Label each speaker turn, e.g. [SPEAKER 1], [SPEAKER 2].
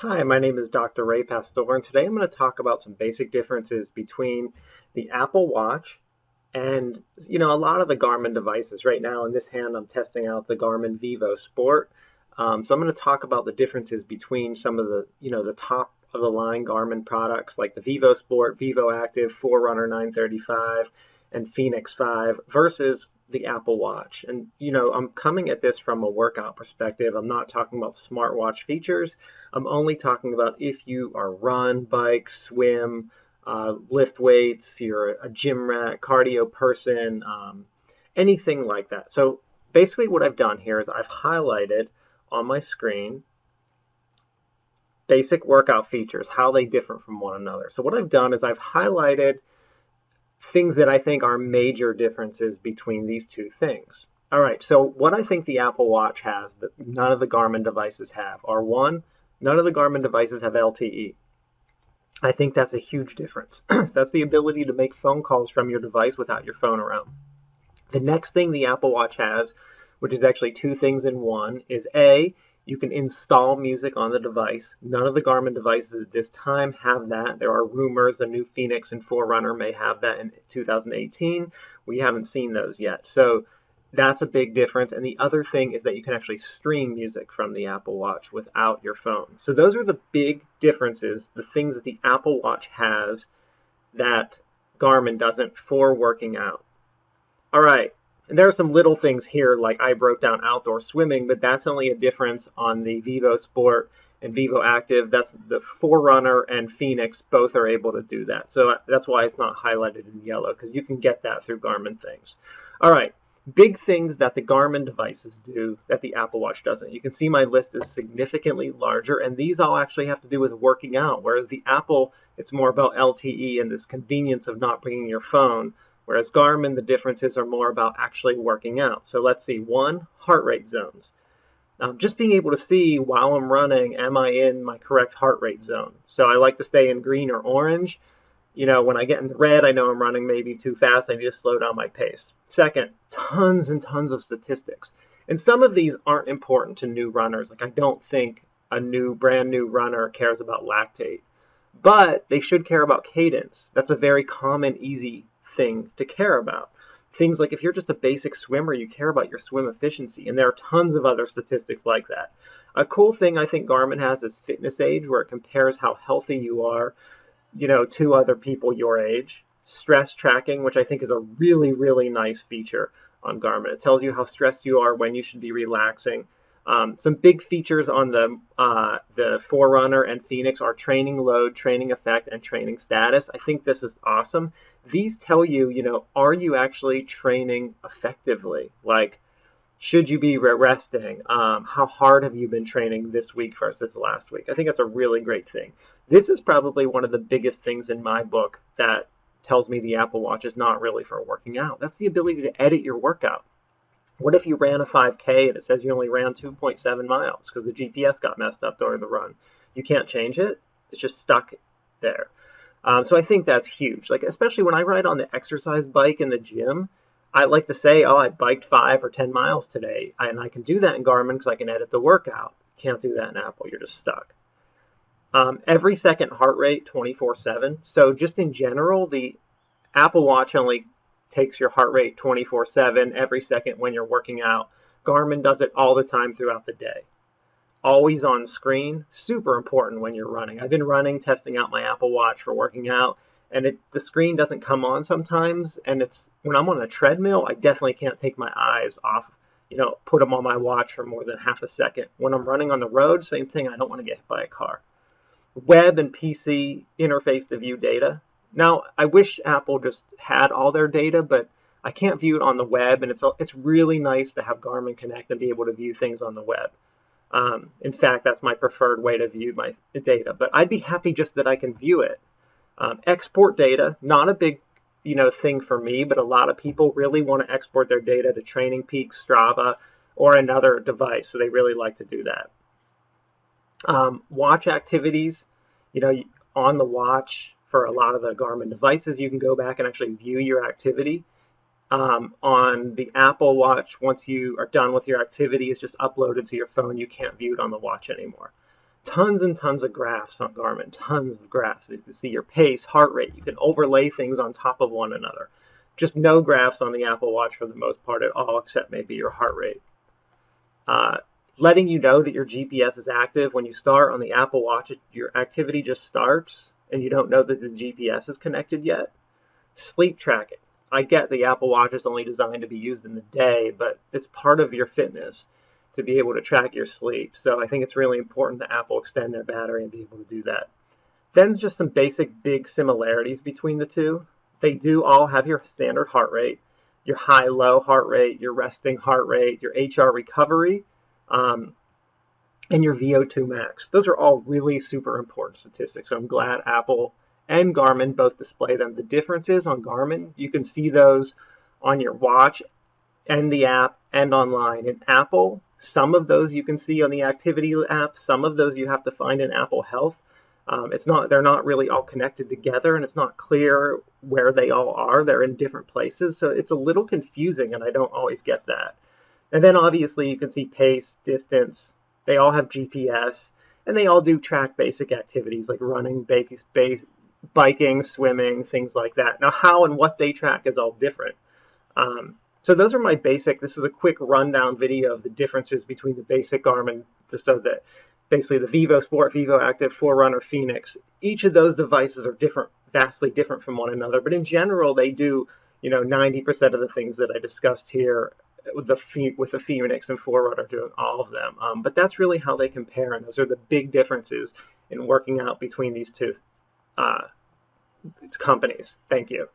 [SPEAKER 1] Hi, my name is Dr. Ray Pastor, and today I'm going to talk about some basic differences between the Apple Watch and, a lot of the Garmin devices. Right now in this hand, I'm testing out the Garmin vivosport. So I'm going to talk about the differences between some of the top of the line Garmin products like the vivosport, vivoactive, forerunner 935, and fenix 5 versus the Apple Watch. And, I'm coming at this from a workout perspective. I'm not talking about smartwatch features. I'm only talking about if you are run, bike, swim, lift weights, you're a gym rat, cardio person, anything like that. So basically what I've done here is I've highlighted on my screen basic workout features, how they differ from one another. So what I've done is I've highlighted things that I think are major differences between these two things. All right, so what I think the Apple Watch has that none of the Garmin devices have are one, none of the Garmin devices have LTE. I think that's a huge difference. That's the ability to make phone calls from your device without your phone around. The next thing the Apple Watch has, which is actually two things in one, is A, you can install music on the device. None of the Garmin devices at this time have that. There are rumors the new Fenix and Forerunner may have that in 2018. We haven't seen those yet. So that's a big difference. And the other thing is that you can actually stream music from the Apple Watch without your phone. So those are the big differences, the things that the Apple Watch has that Garmin doesn't for working out. All right, and there are some little things here, like I broke down outdoor swimming, but that's only a difference on the vivosport and vivoactive. That's the forerunner and fenix both are able to do that. So that's why it's not highlighted in yellow, because you can get that through Garmin things. All right, big things that the Garmin devices do that the Apple Watch doesn't. You can see my list is significantly larger, and these all actually have to do with working out, whereas the Apple, it's more about LTE and this convenience of not bringing your phone. Whereas Garmin, the differences are more about actually working out. So let's see, one, heart rate zones. Just being able to see while I'm running, am I in my correct heart rate zone? So I like to stay in green or orange. When I get in the red, I know I'm running maybe too fast. I need to slow down my pace. Second, tons and tons of statistics. And some of these aren't important to new runners. Like I don't think a brand new runner cares about lactate. But they should care about cadence. That's a very common, easy thing to care about. Things like if you're just a basic swimmer, you care about your swim efficiency, and there are tons of other statistics like that. A cool thing I think Garmin has is fitness age, where it compares how healthy you are, to other people your age. Stress tracking, which I think is a really, really nice feature on Garmin. It tells you how stressed you are, when you should be relaxing. Some big features on the Forerunner and Fenix are training load, training effect, and training status. I think this is awesome. These tell you, are you actually training effectively? Like, should you be resting? How hard have you been training this week versus last week? I think that's a really great thing. This is probably one of the biggest things in my book that tells me the Apple Watch is not really for working out. That's the ability to edit your workout. What if you ran a 5K and it says you only ran 2.7 miles because the GPS got messed up during the run? You can't change it. It's just stuck there. So I think that's huge. Like, especially when I ride on the exercise bike in the gym, I like to say, oh, I biked 5 or 10 miles today. And I can do that in Garmin because I can edit the workout. Can't do that in Apple. You're just stuck. Every second heart rate, 24/7. So just in general, the Apple Watch only takes your heart rate 24/7 every second when you're working out. Garmin does it all the time throughout the day. Always on screen, super important when you're running. I've been running, testing out my Apple Watch for working out, and the screen doesn't come on sometimes. And it's when I'm on a treadmill, I definitely can't take my eyes off, put them on my watch for more than half a second. When I'm running on the road, same thing. I don't want to get hit by a car. Web and PC interface to view data. Now, I wish Apple just had all their data, but I can't view it on the web, and it's really nice to have Garmin Connect and be able to view things on the web. In fact, that's my preferred way to view my data, but I'd be happy just that I can view it. Export data, not a big thing for me, but a lot of people really want to export their data to Training Peaks, Strava, or another device, so they really like to do that. Watch activities, on the watch for a lot of the Garmin devices, you can go back and actually view your activity. On the Apple Watch, once you are done with your activity, it's just uploaded to your phone. You can't view it on the watch anymore. Tons and tons of graphs on Garmin, tons of graphs. You can see your pace, heart rate. You can overlay things on top of one another. Just no graphs on the Apple Watch for the most part at all, except maybe your heart rate. Letting you know that your GPS is active when you start on the Apple Watch, your activity just starts and you don't know that the GPS is connected yet. Sleep tracking. I get the Apple Watch is only designed to be used in the day, but it's part of your fitness to be able to track your sleep. So I think it's really important that Apple extend their battery and be able to do that. Then just some basic big similarities between the two. They do all have your standard heart rate, your high-low heart rate, your resting heart rate, your HR recovery, and your VO2 max. Those are all really super important statistics. So I'm glad Apple and Garmin both display them. The differences on Garmin, you can see those on your watch and the app and online. In Apple, some of those you can see on the activity app, some of those you have to find in Apple Health. They're not really all connected together, and it's not clear where they all are. They're in different places, so it's a little confusing, and I don't always get that. And then obviously you can see pace, distance. They all have GPS, and they all do track basic activities like running, biking, swimming, things like that. Now, how and what they track is all different. So those are my basic. This is a quick rundown video of the differences between the basic Garmin, basically the vivosport, vivoactive, forerunner, fenix. Each of those devices are different, vastly different from one another. But in general, they do 90% of the things that I discussed here with the fenix and forerunner doing all of them. But that's really how they compare, and those are the big differences in working out between these two companies. Thank you.